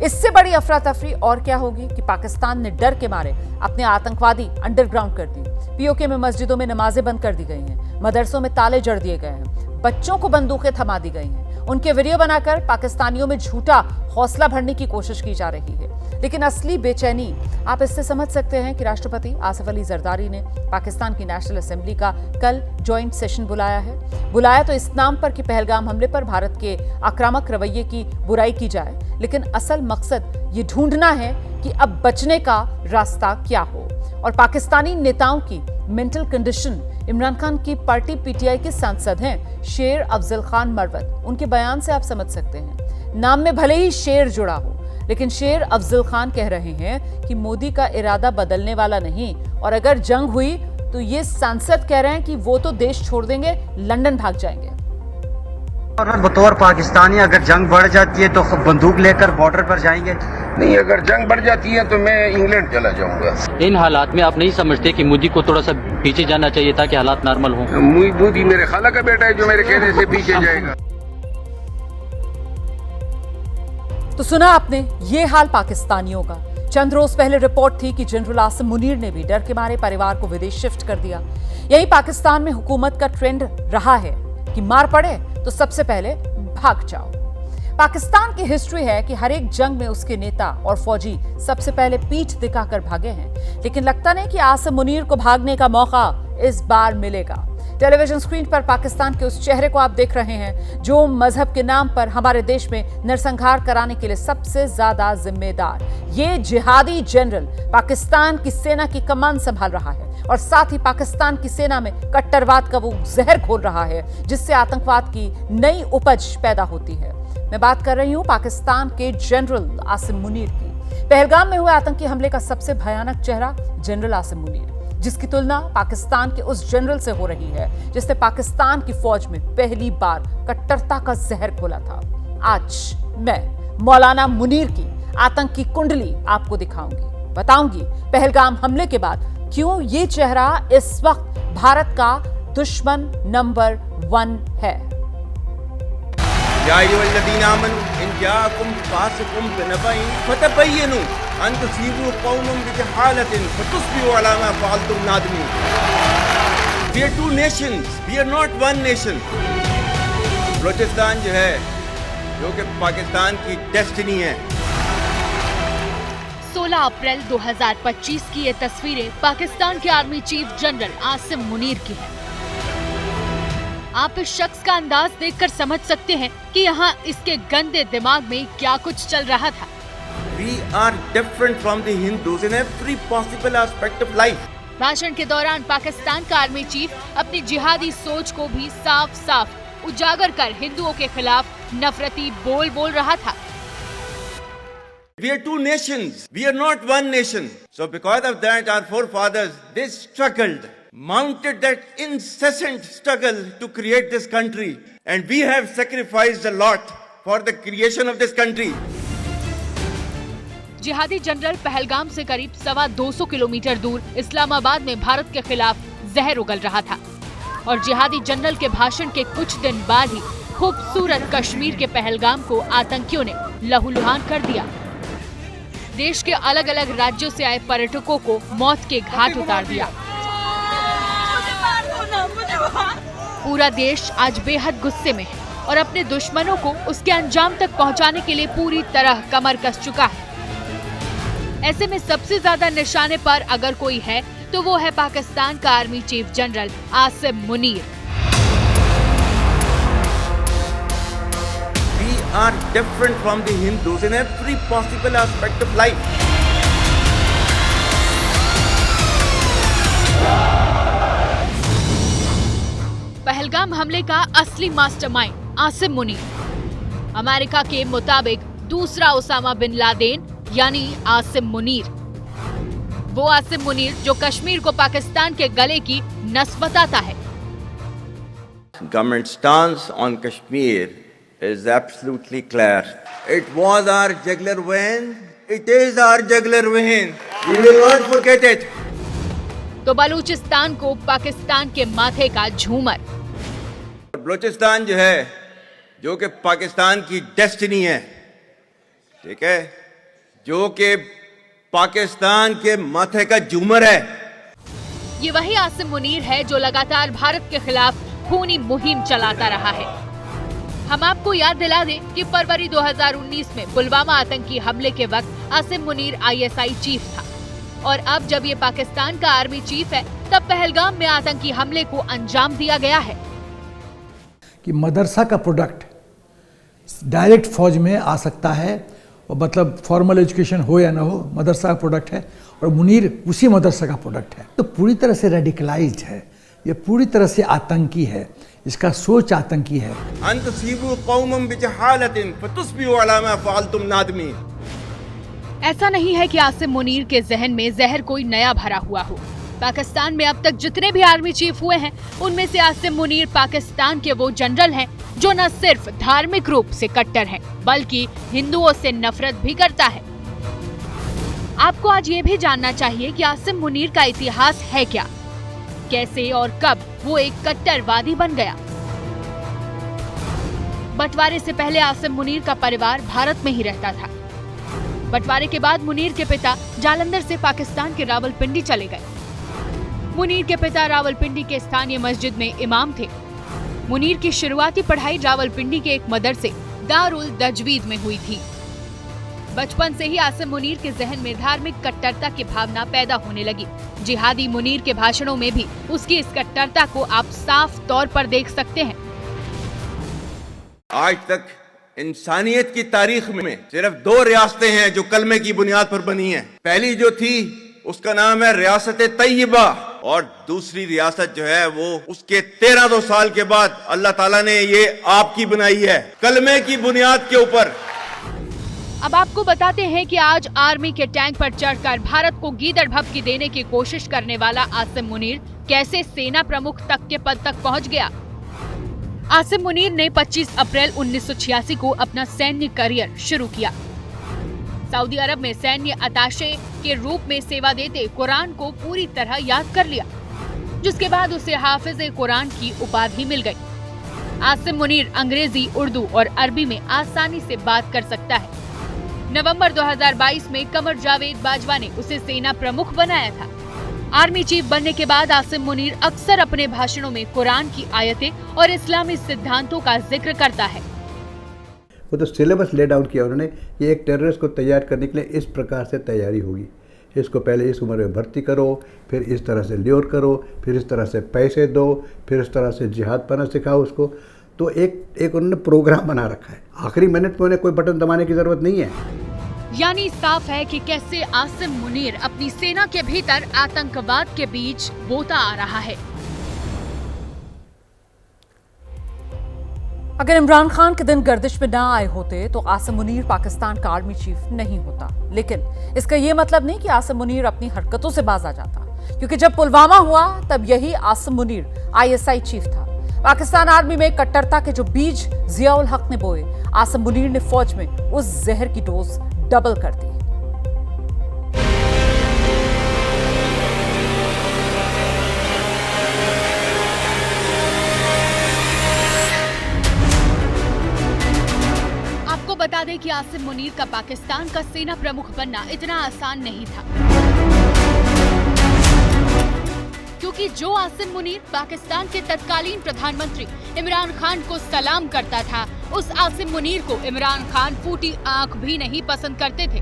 इससे बड़ी अफरा तफरी और क्या होगी कि पाकिस्तान ने डर के मारे अपने आतंकवादी अंडरग्राउंड कर दिए। पीओके में मस्जिदों में नमाजें बंद कर दी गई हैं, मदरसों में ताले जड़ दिए गए हैं, बच्चों को बंदूकें थमा दी गई हैं, उनके वीडियो बनाकर पाकिस्तानियों में झूठा हौसला भरने की कोशिश की जा रही है। लेकिन असली बेचैनी आप इससे समझ सकते हैं कि राष्ट्रपति आसिफ अली जरदारी ने पाकिस्तान की नेशनल असेंबली का कल जॉइंट सेशन बुलाया तो इस नाम पर कि पहलगाम हमले पर भारत के आक्रामक रवैये की बुराई की जाए, लेकिन असल मकसद ये ढूंढना है कि अब बचने का रास्ता क्या हो। और पाकिस्तानी नेताओं की मेंटल कंडीशन, इमरान खान की पार्टी पीटीआई के सांसद हैं शेर अफजल खान मरवत, उनके बयान से आप समझ सकते हैं। नाम में भले ही शेर जुड़ा हो, लेकिन शेर अफजल खान कह रहे हैं कि मोदी का इरादा बदलने वाला नहीं, और अगर जंग हुई तो ये सांसद कह रहे हैं कि वो तो देश छोड़ देंगे, लंदन भाग जाएंगे। और बतौर पाकिस्तानी अगर जंग बढ़ जाती है तो बंदूक लेकर बॉर्डर पर जाएंगे? नहीं, अगर जंग बढ़ जाती है तो मैं इंग्लैंड चला जाऊंगा। इन हालात में आप नहीं समझते कि मोदी को थोड़ा सा पीछे जाना चाहिए ताकि हालात नॉर्मल हों? मोदी मेरे खाला का बेटा है जो मेरे कहने से पीछे जाएगा। तो सुना आपने, ये हाल पाकिस्तानियों का। चंद रोज पहले रिपोर्ट थी कि जनरल आसिम मुनीर ने भी डर के मारे परिवार को विदेश शिफ्ट कर दिया। यही पाकिस्तान में हुकूमत का ट्रेंड रहा है कि मार पड़े तो सबसे पहले भाग जाओ। पाकिस्तान की हिस्ट्री है कि हर एक जंग में उसके नेता और फौजी सबसे पहले पीठ दिखाकर भागे हैं, लेकिन लगता नहीं कि आसिम मुनीर को भागने का मौका इस बार मिलेगा। टेलीविजन स्क्रीन पर पाकिस्तान के उस चेहरे को आप देख रहे हैं जो मजहब के नाम पर हमारे देश में नरसंहार कराने के लिए सबसे ज्यादा जिम्मेदार। ये जिहादी जनरल पाकिस्तान की सेना की कमान संभाल रहा है और साथ ही पाकिस्तान की सेना में कट्टरवाद का वो जहर घोल रहा है जिससे आतंकवाद की नई उपज पैदा होती है। मैं बात कर रही हूं पाकिस्तान के जनरल आसिम मुनीर की। पहलगाम में हुए आतंकी हमले का सबसे भयानक चेहरा जनरल आसिम मुनीर, जिसकी तुलना पाकिस्तान के उस जनरल से हो रही है जिसने पाकिस्तान की फौज में पहली बार कट्टरता का जहर खोला था। आज मैं मौलाना मुनीर की आतंक की कुंडली आपको दिखाऊंगी, बताऊंगी पहलगाम हमले के बाद क्यों ये चेहरा इस वक्त भारत का दुश्मन नंबर 1 है। या अय्युहल्लज़ीना आमनू इन जाअकुम फासिकुम बिनबइन फतबय्यनु अन तुसीबू कौमन बिजहालतिन फतुस्बिहू अला मा फअलतुम नादिमीन। We are two nations, we are not one nation। Balochistan जो है, जो कि पाकिस्तान की डेस्टिनी है। 16 अप्रैल 2025 की ये तस्वीरें पाकिस्तान के army chief general Asim Munir की हैं। आप इस शख्स का अंदाज देखकर समझ सकते हैं कि यहाँ इसके गंदे दिमाग में क्या कुछ चल रहा था। We are different from the Hindus in every possible aspect of life। भाषण के दौरान पाकिस्तान का आर्मी चीफ अपनी जिहादी सोच को भी साफ साफ उजागर कर हिंदुओं के खिलाफ नफरती बोल रहा था। We are two nations, we are not one nation। So because of that our forefathers they struggled, mounted that incessant struggle to create this country, and we have sacrificed a lot for the creation of this country। जिहादी general Pahalgam से करीब 225 kilometre दूर इस्लामाबाद में भारत के खिलाफ जहर उगल रहा था और जिहादी जनरल के भाषण के कुछ दिन बाद ही खूबसूरत कश्मीर के पहलगाम को आतंकियों ने लहूलुहान कर दिया। देश के अलग अलग राज्यों से आए पर्यटकों को मौत के घाट उतार दिया। पूरा देश आज बेहद गुस्से में है और अपने दुश्मनों को उसके अंजाम तक पहुंचाने के लिए पूरी तरह कमर कस चुका है। ऐसे में सबसे ज्यादा निशाने पर अगर कोई है तो वो है पाकिस्तान का army chief general Asim Munir. We are different from the Hindus in every possible aspect of life। Pahalgam हमले का असली मास्टरमाइंड आसिम मुनीर। अमेरिका के मुताबिक दूसरा ओसामा बिन लादेन यानी आसिम मुनीर। वो आसिम मुनीर जो कश्मीर को पाकिस्तान के गले की नस बताता है। Government stance on Kashmir is absolutely clear। It was our jugular vein, it is our jugular vein। We will not forget it। तो बलूचिस्तान को पाकिस्तान के माथे का झूमर। बलूचिस्तान जो है, जो कि पाकिस्तान की डेस्टिनी है, ठीक है, जो कि पाकिस्तान के माथे का झूमर है। ये वही आसिम मुनीर है जो लगातार भारत के खिलाफ खूनी मुहिम चलाता रहा है। हम आपको याद दिला दें कि फरवरी 2019 में पुलवामा आतंकी हमले के वक्त आसिम मुनीर ISI चीफ था और अब जब ये पाकिस्तान का आर्मी चीफ है तब पहलगाम में आतंकी हमले को अंजाम दिया गया है। कि मदरसा का प्रोडक्ट डायरेक्ट फौज में आ सकता है और मतलब फॉर्मल एजुकेशन हो या ना हो, मदरसा का प्रोडक्ट है और मुनीर उसी मदरसा का प्रोडक्ट है। तो पूरी तरह से रेडिकलाइज्ड है, ये पूरी तरह से आतंकी है, इसका सोच आतंकी है। ऐसा नहीं है कि आसिम मुनीर के जहन में जहर कोई नया भरा हुआ हो। पाकिस्तान में अब तक जितने भी आर्मी चीफ हुए हैं उनमें से आसिम मुनीर पाकिस्तान के वो जनरल हैं जो न सिर्फ धार्मिक रूप से कट्टर हैं बल्कि हिंदुओं से नफरत भी करता है। आपको आज ये भी जानना चाहिए कि आसिम मुनीर का इतिहास है क्या, कैसे और कब वो एक कट्टरवादी बन गया। बंटवारे से पहले आसिम मुनीर का परिवार भारत में ही रहता था। बंटवारे के बाद मुनीर के पिता जालंधर से पाकिस्तान के रावलपिंडी चले गए। मुनीर के पिता रावलपिंडी के स्थानीय मस्जिद में इमाम थे। मुनीर की शुरुआती पढ़ाई रावलपिंडी के एक मदरसे दारुल तजवीद में हुई थी। बचपन से ही आसिम मुनीर के जहन में धार्मिक कट्टरता की भावना पैदा होने लगी। जिहादी मुनीर के भाषणों में भी उसकी इस कट्टरता को आप साफ तौर पर देख सकते हैं। आज तक इंसानियत की तारीख में सिर्फ 2 रियासतें हैं जो कलमे की बुनियाद पर बनी हैं। पहली जो थी उसका नाम है रियासत तैयबा और दूसरी रियासत जो है वो उसके 1300 साल के बाद अल्लाह ताला ने ये आपकी बनाई है कलमे की बुनियाद के ऊपर। अब आपको बताते हैं कि आज आर्मी के टैंक पर चढ़कर भारत को गीदड़ भभकी देने की कोशिश करने वाला आसिम मुनीर कैसे सेना प्रमुख तक के पद तक पहुंच गया। आसिम मुनीर ने 25 अप्रैल 1986 को अपना सैन्य करियर शुरू किया। सऊदी अरब में सैन्य अताशे के रूप में सेवा देते कुरान को पूरी तरह याद कर लिया, जिसके बाद उसे हाफिज कुरान की उपाधि मिल गई। आसिम मुनीर अंग्रेजी, उर्दू और अरबी में आसानी से बात कर सकता है। नवंबर 2022 में कमर जावेद बाजवा ने उसे सेना प्रमुख बनाया था। आर्मी चीफ बनने के बाद आसिम मुनीर अक्सर अपने भाषणों में कुरान की आयतें और इस्लामी सिद्धांतों का जिक्र करता है। वो तो सिलेबस ले डाउन किया उन्होंने, ये एक टेररिस्ट को तैयार करने के लिए इस प्रकार से तैयारी होगी। इसको पहले इस उम्र में भर्ती करो, फिर इस तरह से ल्योर करो, फिर इस तरह से पैसे दो, फिर इस तरह से जिहाद पना सिखाओ उसको। तो एक उन्होंने प्रोग्राम बना रखा है। आखिरी मिनट में उन्हें कोई बटन दबाने की जरूरत नहीं है। यानी साफ है कि कैसे आसिम मुनीर अपनी सेना के भीतर आतंकवाद के बीच बोता आ रहा है। अगर इमरान खान के दिन गर्दिश में ना आए होते तो आसिम मुनीर पाकिस्तान का आर्मी चीफ नहीं होता। लेकिन इसका यह मतलब नहीं कि आसिम मुनीर अपनी हरकतों से बाज आ जाता, क्योंकि जब पुलवामा हुआ तब यही आसिम मुनीर ISI चीफ था। पाकिस्तान आर्मी में कट्टरता के जो बीज जियाउल हक ने बोए, आसिम मुनीर ने फौज में उस जहर की डोज डबल कर दी। आपको बता दें कि आसिम मुनीर का पाकिस्तान का सेना प्रमुख बनना इतना आसान नहीं था, क्योंकि जो आसिम मुनीर पाकिस्तान के तत्कालीन प्रधानमंत्री इमरान खान को सलाम करता था, उस आसिम मुनीर को इमरान खान फूटी आंख भी नहीं पसंद करते थे।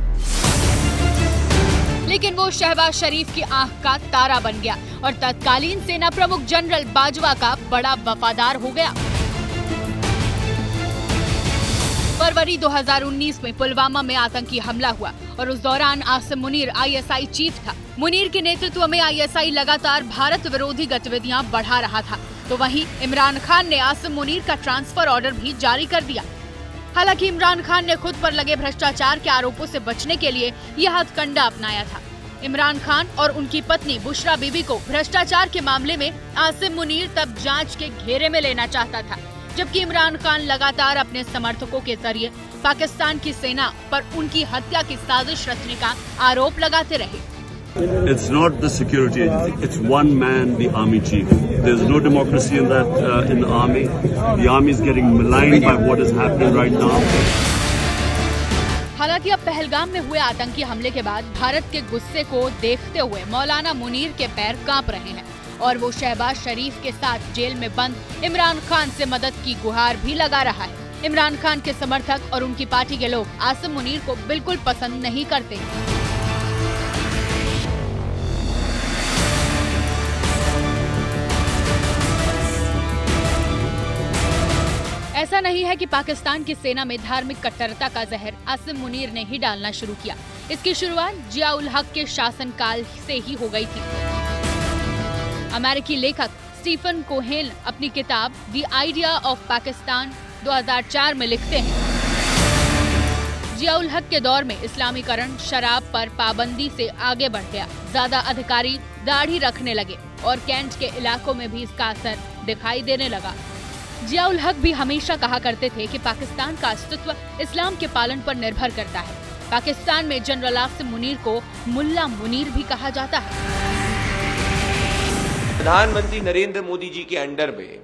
लेकिन वो शहबाज शरीफ की आंख का तारा बन गया और तत्कालीन सेना प्रमुख जनरल बाजवा का बड़ा वफादार हो गया। फरवरी 2019 में पुलवामा में आतंकी हमला हुआ और उस दौरान आसिम मुनीर ISI चीफ था। मुनीर के नेतृत्व में ISI लगातार भारत विरोधी गतिविधियां बढ़ा रहा था, तो वहीं इमरान खान ने आसिम मुनीर का ट्रांसफर ऑर्डर भी जारी कर दिया। हालांकि इमरान खान ने खुद पर लगे भ्रष्टाचार के आरोपों से बचने के लिए यह हथकंडा अपनाया था। इमरान खान और उनकी पत्नी बुशरा बीबी को भ्रष्टाचार के मामले में आसिम मुनीर तब जांच के घेरे में लेना चाहता था, जबकि इमरान खान लगातार अपने समर्थकों के जरिए पाकिस्तान की सेना पर उनकी हत्या की साजिश रचने का आरोप लगाते रहे। It's not the security agency. It's one man, the army chief. There's no democracy in that in the army. The army is getting maligned by what is happening right now. हालांकि अब पहलगाम में हुए आतंकी हमले के बाद भारत के गुस्से को देखते हुए मौलाना मुनीर के पैर कांप रहे हैं और वो शहबाज शरीफ के साथ जेल में बंद इमरान खान से मदद की गुहार भी लगा रहा है। इमरान खान के समर्थक और उनकी पार्टी के लोग आसिम मुनीर को बिल्कुल पसंद नहीं करते। ऐसा नहीं है कि पाकिस्तान की सेना में धार्मिक कट्टरता का जहर आसिम मुनीर ने ही डालना शुरू किया। इसकी शुरुआत जियाउल हक के शासनकाल से ही हो गई थी। अमेरिकी लेखक स्टीफन कोहेन अपनी किताब द आइडिया ऑफ पाकिस्तान 2004 में लिखते हैं, जियाउल हक के दौर में इस्लामीकरण शराब पर पाबंदी से आगे बढ़ गया। ज्यादा अधिकारी दाढ़ी रखने लगे और कैंट के इलाकों में भी इसका असर दिखाई देने लगा। जियाउल हक भी हमेशा कहा करते थे कि पाकिस्तान का अस्तित्व इस्लाम के पालन पर निर्भर करता है। पाकिस्तान में जनरल आसिम मुनीर को मुल्ला मुनीर भी कहा जाता है। प्रधानमंत्री नरेंद्र मोदी जी के अंडर में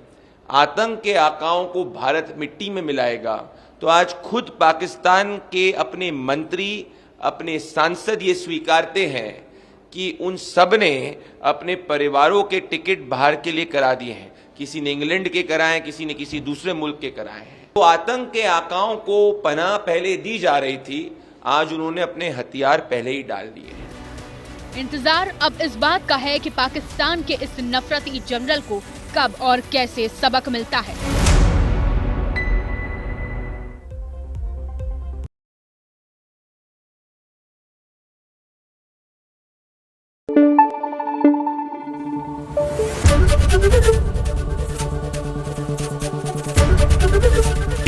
आतंक के आकाओं को भारत मिट्टी में मिलाएगा तो आज खुद पाकिस्तान के अपने मंत्री, अपने सांसद ये स्वीकारते हैं कि उन सब ने अपने परिवारों के टिकट बाहर के लिए करा दिए हैं। किसी ने इंग्लैंड के कराए, किसी ने किसी दूसरे मुल्क के कराए हैं। तो आतंक के आकाओं को पनाह पहले दी जा रही थी, आज उन्होंने अपने हथियार पहले ही डाल दिए हैं। इंतजार अब इस बात का है कि पाकिस्तान के इस नफरती जनरल को कब और कैसे सबक मिलता है।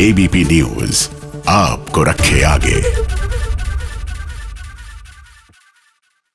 एबीपी न्यूज आपको रखे आगे।